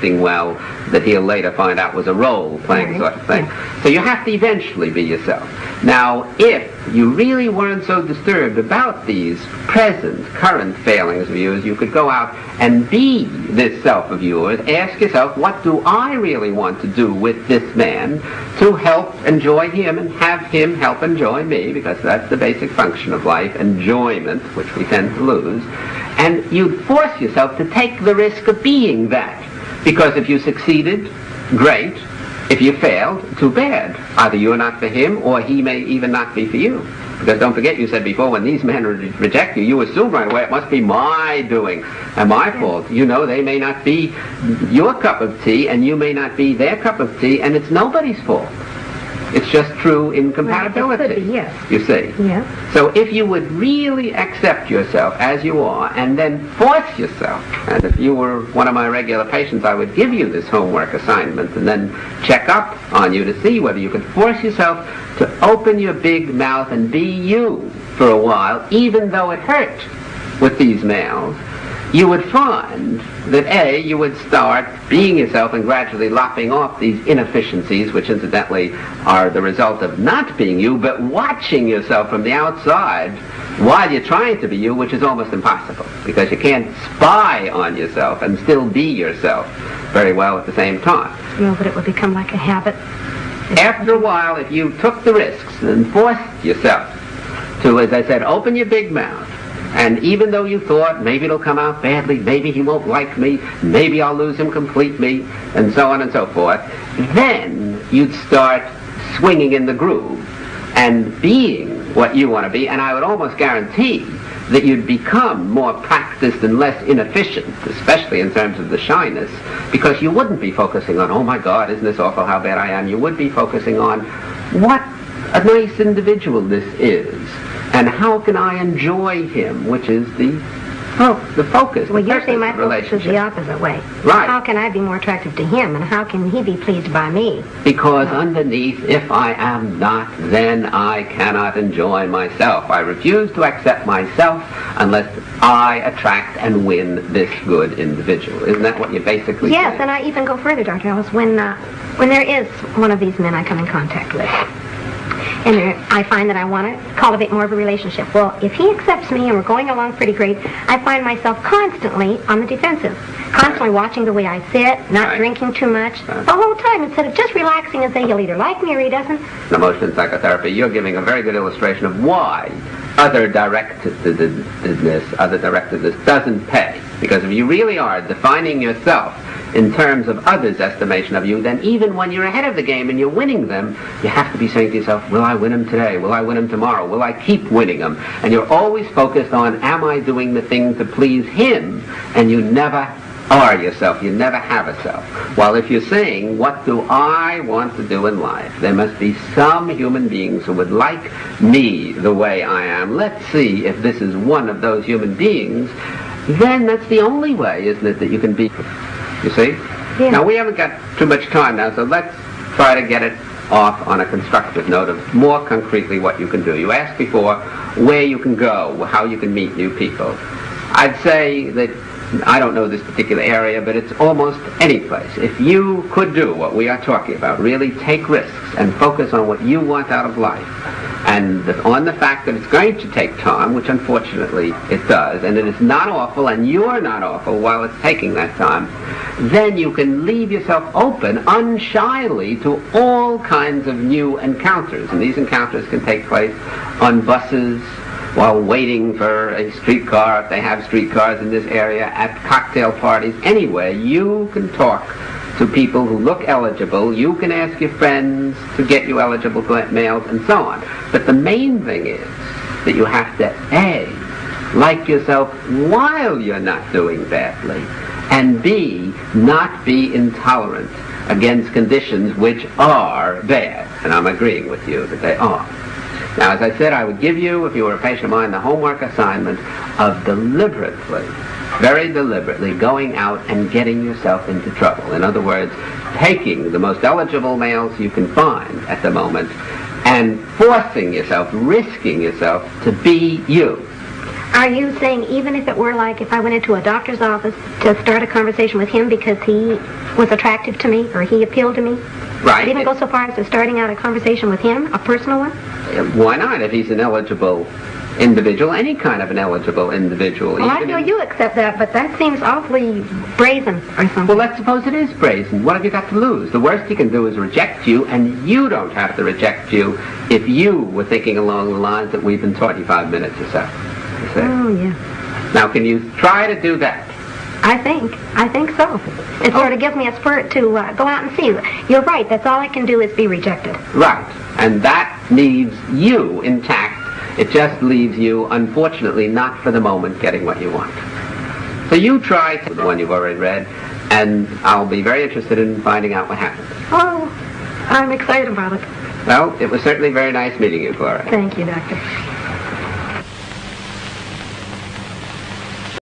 acting well that he'll later find out was a role-playing sort of thing. Yeah. So you have to eventually be yourself. Now, if you really weren't so disturbed about these present, current failings of yours, you could go out and be this self of yours. Ask yourself, what do I really want to do with this man to help enjoy him and have him help enjoy me, because that's the basic function of life, enjoyment, which we tend to lose. And you'd force yourself to take the risk of being that, because if you succeeded, great. If you failed, too bad. Either you're not for him, or he may even not be for you. Because don't forget, you said before, when these men reject you, you assume right away it must be my doing and my fault. You know, they may not be your cup of tea, and you may not be their cup of tea, and it's nobody's fault. It's just true incompatibility. Well, it could be, yes. You see. Yeah. So if you would really accept yourself as you are, and then force yourself, and if you were one of my regular patients, I would give you this homework assignment and then check up on you to see whether you could force yourself to open your big mouth and be you for a while, even though it hurt with these males. You would find that you would start being yourself and gradually lopping off these inefficiencies, which incidentally are the result of not being you, but watching yourself from the outside while you're trying to be you, which is almost impossible, because you can't spy on yourself and still be yourself very well at the same time. No, but it would become like a habit. After a while, if you took the risks and forced yourself to, as I said, open your big mouth, and even though you thought, maybe it'll come out badly, maybe he won't like me, maybe I'll lose him completely, and so on and so forth, then you'd start swinging in the groove and being what you want to be, and I would almost guarantee that you'd become more practiced and less inefficient, especially in terms of the shyness, because you wouldn't be focusing on, oh my God, isn't this awful, how bad I am. You would be focusing on what a nice individual this is, and how can I enjoy him, which is the focus. Well, the you're saying my purpose of focus is the opposite way. Right. How can I be more attractive to him, and how can he be pleased by me? Because underneath, if I am not, then I cannot enjoy myself. I refuse to accept myself unless I attract and win this good individual. Isn't that what you basically Yes, saying? and I even go further, Dr. Ellis, when there is one of these men I come in contact with, and I find that I want to cultivate more of a relationship. Well, if he accepts me and we're going along pretty great, I find myself constantly on the defensive, constantly watching the way I sit, not drinking too much, the whole time, instead of just relaxing and saying he'll either like me or he doesn't. In emotion psychotherapy, you're giving a very good illustration of why other directedness doesn't pay. Because if you really are defining yourself in terms of others' estimation of you, then even when you're ahead of the game and you're winning them, you have to be saying to yourself, will I win him today? Will I win him tomorrow? Will I keep winning him? And you're always focused on, am I doing the thing to please him? And you never are yourself. You never have a self. While if you're saying, what do I want to do in life? There must be some human beings who would like me the way I am. Let's see if this is one of those human beings. Then that's the only way, isn't it, that you can be... You see? Yeah. Now, we haven't got too much time now, so let's try to get it off on a constructive note of more concretely what you can do. You asked before where you can go, how you can meet new people. I'd say that, I don't know this particular area, but it's almost any place. If you could do what we are talking about, really take risks and focus on what you want out of life, and on the fact that it's going to take time, which unfortunately it does, and it is not awful, and you're not awful while it's taking that time, then you can leave yourself open unshyly to all kinds of new encounters. And these encounters can take place on buses, while waiting for a streetcar, if they have streetcars in this area, at cocktail parties, anywhere. You can talk to people who look eligible. You can ask your friends to get you eligible males, and so on. But the main thing is that you have to, A, like yourself while you're not doing badly, and B, not be intolerant against conditions which are bad. And I'm agreeing with you that they are. Now, as I said, I would give you, if you were a patient of mine, the homework assignment of deliberately, very deliberately going out and getting yourself into trouble. In other words, taking the most eligible males you can find at the moment and forcing yourself, risking yourself to be you. Are you saying even if it were like if I went into a doctor's office to start a conversation with him because he was attractive to me, or he appealed to me. Right. I'd even go so far as to starting out a conversation with him, a personal one. Why not? If he's an eligible individual, any kind of an eligible individual. Well, I even feel in- you accept that, but that seems awfully brazen or something. Well, let's suppose it is brazen. What have you got to lose? The worst he can do is reject you, and you don't have to reject you if you were thinking along the lines that we've been 25 minutes or so. You see? Oh, yeah. Now, can you try to do that? I think so. It sort of gives me a spurt to go out and see. You're right, that's all I can do is be rejected. Right. And that leaves you intact. It just leaves you, unfortunately, not for the moment, getting what you want. So you try the one you've already read, and I'll be very interested in finding out what happens. Oh, I'm excited about it. Well, it was certainly very nice meeting you, Gloria. Thank you, Doctor.